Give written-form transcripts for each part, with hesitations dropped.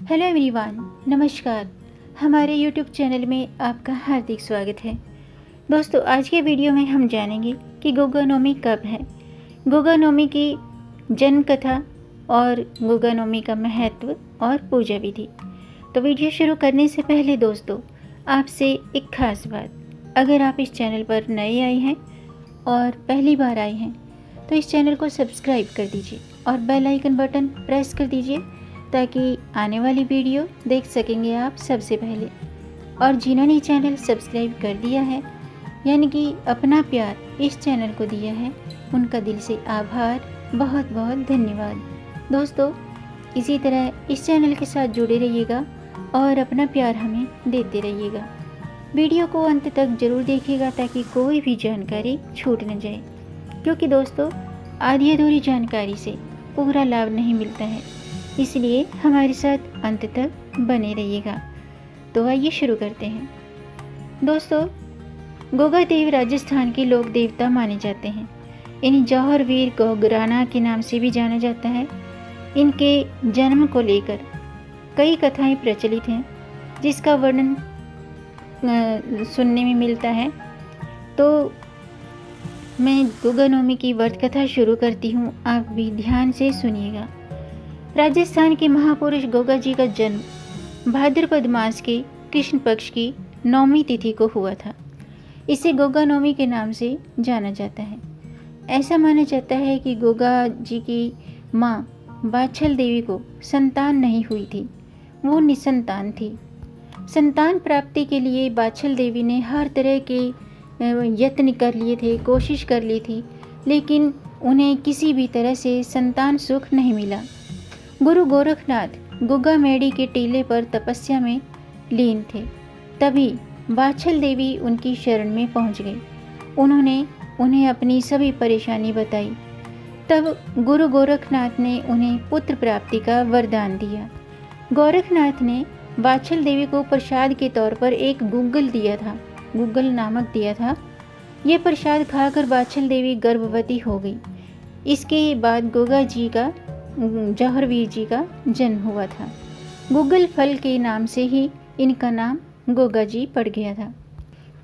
Hello everyone, नमस्कार। हमारे YouTube channel में आपका हार्दिक स्वागत है। दोस्तों, आज के वीडियो में हम जानेंगे कि गोगा नवमी कब है, गोगा नवमी की जन्म कथा और गोगा नवमी का महत्व और पूजा विधि। तो वीडियो शुरू करने से पहले दोस्तों, आपसे एक खास बात, अगर आप इस चैनल पर नए आए हैं और पहली बार आए हैं तो इस चैनल को सब्सक्राइब कर दीजिए और बेल आइकन बटन प्रेस कर दीजिए ताकि आने वाली वीडियो देख सकेंगे आप सबसे पहले। और जिन्होंने चैनल सब्सक्राइब कर दिया है यानी कि अपना प्यार इस चैनल को दिया है, उनका दिल से आभार, बहुत बहुत धन्यवाद। दोस्तों, इसी तरह इस चैनल के साथ जुड़े रहिएगा और अपना प्यार हमें देते रहिएगा। वीडियो को अंत तक जरूर देखिएगा ताकि कोई भी जानकारी छूट न जाए, क्योंकि दोस्तों आधी अधूरी जानकारी से पूरा लाभ नहीं मिलता है, इसलिए हमारे साथ अंत तक बने रहिएगा। तो आइए शुरू करते हैं। दोस्तों, गोगा देव राजस्थान के लोक देवता माने जाते हैं। इन्हें जौहर वीर गोगराना के नाम से भी जाना जाता है। इनके जन्म को लेकर कई कथाएं प्रचलित हैं, जिसका वर्णन सुनने में मिलता है। तो मैं गोगा नवमी की व्रत कथा शुरू करती हूँ, आप भी ध्यान से सुनिएगा। राजस्थान के महापुरुष गोगा जी का जन्म भाद्रपद मास के कृष्ण पक्ष की नौमी तिथि को हुआ था। इसे गोगा नवमी के नाम से जाना जाता है। ऐसा माना जाता है कि गोगा जी की माँ बाछल देवी को संतान नहीं हुई थी, वो निसंतान थी। संतान प्राप्ति के लिए बाछल देवी ने हर तरह के यत्न कर लिए थे, कोशिश कर ली थी, लेकिन उन्हें किसी भी तरह से संतान सुख नहीं मिला। गुरु गोरखनाथ गोगा मेड़ी के टीले पर तपस्या में लीन थे। तभी बाछल देवी उनकी शरण में पहुंच गई। उन्होंने उन्हें अपनी सभी परेशानी बताई। तब गुरु गोरखनाथ ने उन्हें पुत्र प्राप्ति का वरदान दिया। गोरखनाथ ने बाछल देवी को प्रसाद के तौर पर एक गुग्गल दिया था, गुग्गल नामक दिया था। यह प्रसाद खाकर बाछल देवी गर्भवती हो गई। इसके बाद गोगा जी का जौहर वीर जी का जन्म हुआ था। गुग्गल फल के नाम से ही इनका नाम गोगा जी पड़ गया था।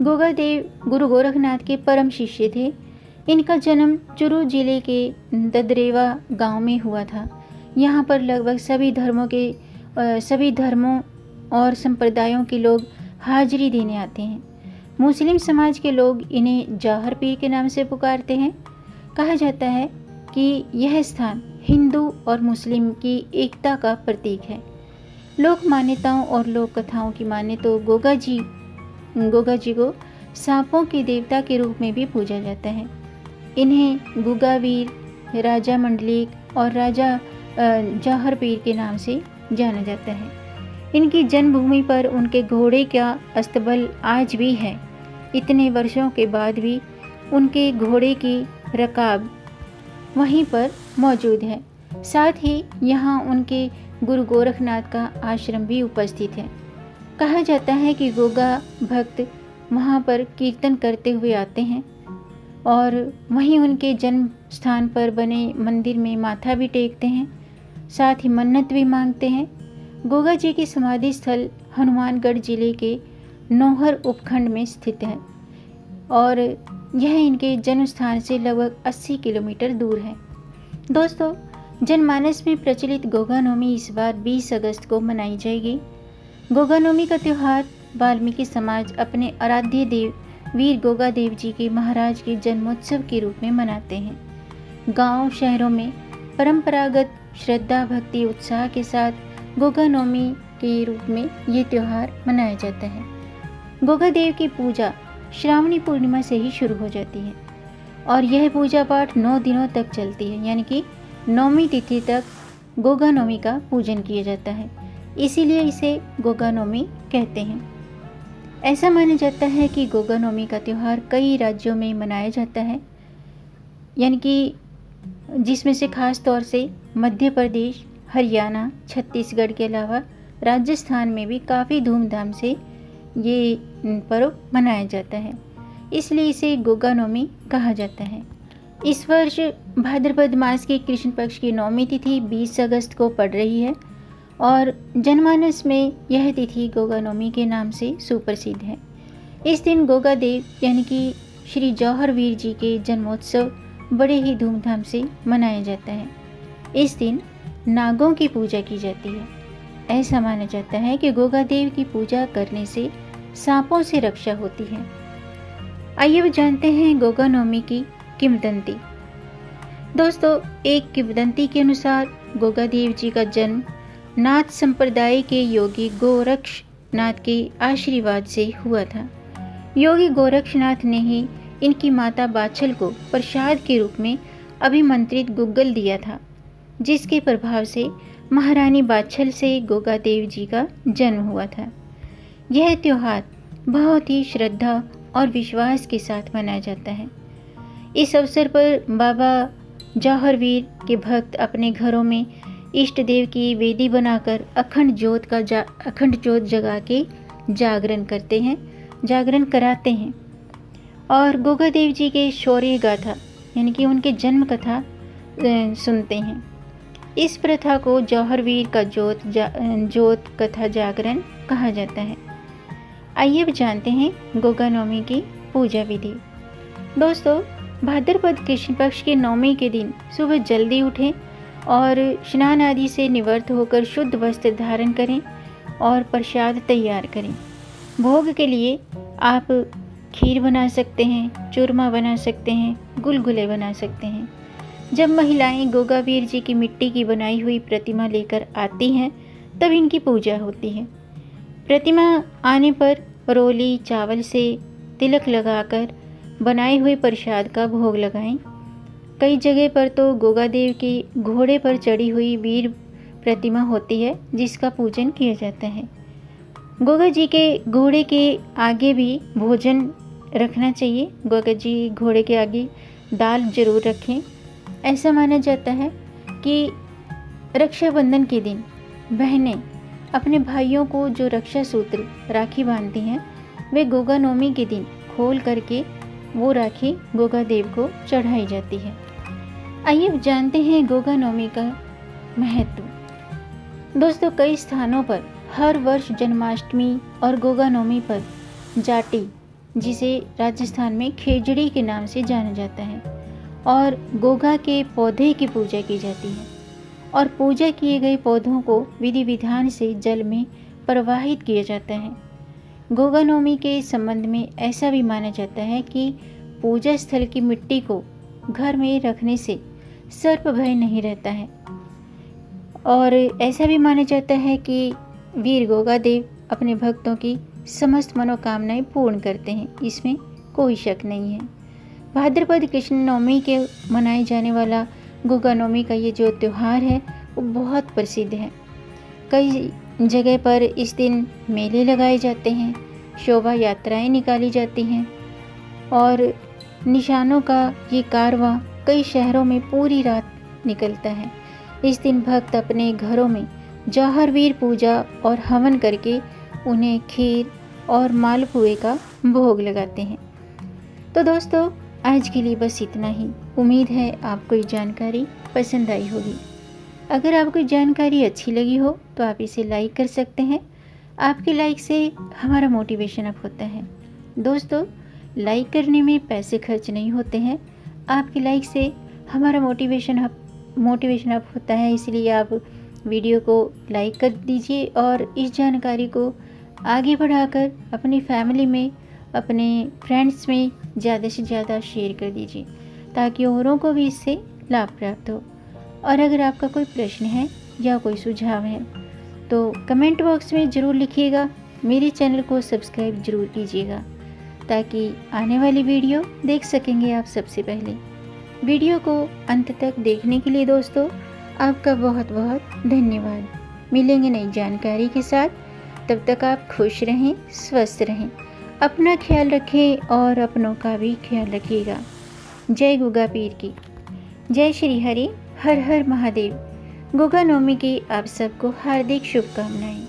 गोगा देव गुरु गोरखनाथ के परम शिष्य थे। इनका जन्म चुरू जिले के ददरेवा गांव में हुआ था। यहाँ पर लगभग सभी धर्मों और संप्रदायों के लोग हाजिरी देने आते हैं। मुस्लिम समाज के लोग इन्हें जौहर पीर के नाम से पुकारते हैं। कहा जाता है कि यह स्थान हिंदू और मुस्लिम की एकता का प्रतीक है। लोक मान्यताओं और लोक कथाओं की माने तो गोगा जी को सांपों के देवता के रूप में भी पूजा जाता है। इन्हें गुगावीर, राजा मंडलिक और राजा जौहर पीर के नाम से जाना जाता है। इनकी जन्मभूमि पर उनके घोड़े का अस्तबल आज भी है। इतने वर्षों के बाद भी उनके घोड़े की रकाब वहीं पर मौजूद है। साथ ही यहाँ उनके गुरु गोरखनाथ का आश्रम भी उपस्थित है। कहा जाता है कि गोगा भक्त वहाँ पर कीर्तन करते हुए आते हैं और वहीं उनके जन्म स्थान पर बने मंदिर में माथा भी टेकते हैं, साथ ही मन्नत भी मांगते हैं। गोगा जी की समाधि स्थल हनुमानगढ़ जिले के नौहर उपखंड में स्थित है और यह इनके जन्म स्थान से लगभग 80 किलोमीटर दूर है। दोस्तों, जनमानस में प्रचलित गोगा नवमी इस बार 20 अगस्त को मनाई जाएगी। गोगा नवमी का त्यौहार वाल्मीकि समाज अपने आराध्य देव वीर गोगा देव जी के महाराज के जन्मोत्सव के रूप में मनाते हैं। गांव शहरों में परंपरागत श्रद्धा, भक्ति, उत्साह के साथ गोगा नवमी के रूप में ये त्यौहार मनाया जाता है। गोगा देव की पूजा श्रावणी पूर्णिमा से ही शुरू हो जाती है और यह पूजा पाठ 9 दिनों तक चलती है, यानी कि नौमी तिथि तक गोगा नवमी का पूजन किया जाता है। इसीलिए इसे गोगा नवमी कहते हैं। ऐसा माना जाता है कि गोगा नवमी का त्यौहार कई राज्यों में मनाया जाता है, यानी कि जिसमें से खास तौर से मध्य प्रदेश, हरियाणा, छत्तीसगढ़ के अलावा राजस्थान में भी काफ़ी धूमधाम से ये पर्व मनाया जाता है। इसलिए इसे गोगा नवमी कहा जाता है। इस वर्ष भाद्रपद मास के कृष्ण पक्ष की नौमी तिथि 20 अगस्त को पड़ रही है और जनमानस में यह तिथि गोगा नवमी के नाम से सुप्रसिद्ध है। इस दिन गोगा देव यानी कि श्री जौहर वीर जी के जन्मोत्सव बड़े ही धूमधाम से मनाया जाता है। इस दिन नागों की पूजा की जाती है। ऐसा माना जाता है कि गोगा देव की पूजा करने से सांपों से रक्षा होती है। आइए अब जानते हैं गोगा नवमी की किंवदंती। दोस्तों, एक किंवदंती के अनुसार गोगा देव जी का जन्म नाथ संप्रदाय के योगी गोरक्षनाथ के आशीर्वाद से हुआ था। योगी गोरक्षनाथ ने ही इनकी माता बाछल को प्रसाद के रूप में अभिमंत्रित गुग्गल दिया था, जिसके प्रभाव से महारानी बाछल से गोगा देव जी का जन्म हुआ था। यह त्योहार बहुत ही श्रद्धा और विश्वास के साथ मनाया जाता है। इस अवसर पर बाबा जौहर वीर के भक्त अपने घरों में इष्ट देव की वेदी बनाकर अखंड जोत जगा के जागरण कराते हैं और गोगा देव जी के शौर्य गाथा यानी कि उनके जन्म कथा सुनते हैं। इस प्रथा को जौहर वीर का जोत कथा जागरण कहा जाता है। आइए अब जानते हैं गोगा नवमी की पूजा विधि। दोस्तों, भाद्रपद कृष्ण पक्ष के नवमी के दिन सुबह जल्दी उठें और स्नान आदि से निवृत्त होकर शुद्ध वस्त्र धारण करें और प्रसाद तैयार करें। भोग के लिए आप खीर बना सकते हैं, चूरमा बना सकते हैं, गुलगुले बना सकते हैं। जब महिलाएं गोगा वीर जी की मिट्टी की बनाई हुई प्रतिमा लेकर आती हैं, तब इनकी पूजा होती है। प्रतिमा आने पर रोली चावल से तिलक लगाकर बनाए हुए प्रसाद का भोग लगाएं। कई जगह पर तो गोगा देव की घोड़े पर चढ़ी हुई वीर प्रतिमा होती है, जिसका पूजन किया जाता है। गोगा जी के घोड़े के आगे भी भोजन रखना चाहिए। गोगा जी घोड़े के आगे दाल जरूर रखें। ऐसा माना जाता है कि रक्षाबंधन के दिन बहनें अपने भाइयों को जो रक्षा सूत्र राखी बांधती हैं, वे गोगा नवमी के दिन खोल करके वो राखी गोगा देव को चढ़ाई जाती है। आइए अब जानते हैं गोगा नवमी का महत्व। दोस्तों, कई स्थानों पर हर वर्ष जन्माष्टमी और गोगा नवमी पर जाटी, जिसे राजस्थान में खेजड़ी के नाम से जाना जाता है, और गोगा के पौधे की पूजा की जाती है और पूजा किए गए पौधों को विधि विधान से जल में प्रवाहित किया जाता है। गोगा नवमी के संबंध में ऐसा भी माना जाता है कि पूजा स्थल की मिट्टी को घर में रखने से सर्प भय नहीं रहता है, और ऐसा भी माना जाता है कि वीर गोगा देव अपने भक्तों की समस्त मनोकामनाएं पूर्ण करते हैं। इसमें कोई शक नहीं है। भाद्रपद कृष्ण नवमी के मनाए जाने वाला गोगा नवमी का ये जो त्यौहार है वो बहुत प्रसिद्ध है। कई जगह पर इस दिन मेले लगाए जाते हैं, शोभा यात्राएं निकाली जाती हैं और निशानों का ये कारवां कई शहरों में पूरी रात निकलता है। इस दिन भक्त अपने घरों में जौहर वीर पूजा और हवन करके उन्हें खीर और मालपुए का भोग लगाते हैं। तो दोस्तों, आज के लिए बस इतना ही। उम्मीद है आपको ये जानकारी पसंद आई होगी। अगर आपको जानकारी अच्छी लगी हो तो आप इसे लाइक कर सकते हैं। आपके लाइक से हमारा मोटिवेशन अप होता है। दोस्तों, लाइक करने में पैसे खर्च नहीं होते हैं। आपके लाइक से हमारा मोटिवेशन अप होता है, इसलिए आप वीडियो को लाइक कर दीजिए और इस जानकारी को आगे बढ़ाकर अपनी फैमिली में, अपने फ्रेंड्स में ज़्यादा से ज़्यादा शेयर कर दीजिए, ताकि औरों को भी इससे लाभ प्राप्त हो। और अगर आपका कोई प्रश्न है या कोई सुझाव है तो कमेंट बॉक्स में ज़रूर लिखिएगा। मेरे चैनल को सब्सक्राइब ज़रूर कीजिएगा, ताकि आने वाली वीडियो देख सकेंगे आप सबसे पहले। वीडियो को अंत तक देखने के लिए दोस्तों आपका बहुत बहुत धन्यवाद। मिलेंगे नई जानकारी के साथ, तब तक आप खुश रहें, स्वस्थ रहें, अपना ख्याल रखें और अपनों का भी ख्याल रखिएगा। जय गोगा पीर की, जय श्री हरि, हर हर महादेव। गोगा नवमी की आप सबको हार्दिक शुभकामनाएं।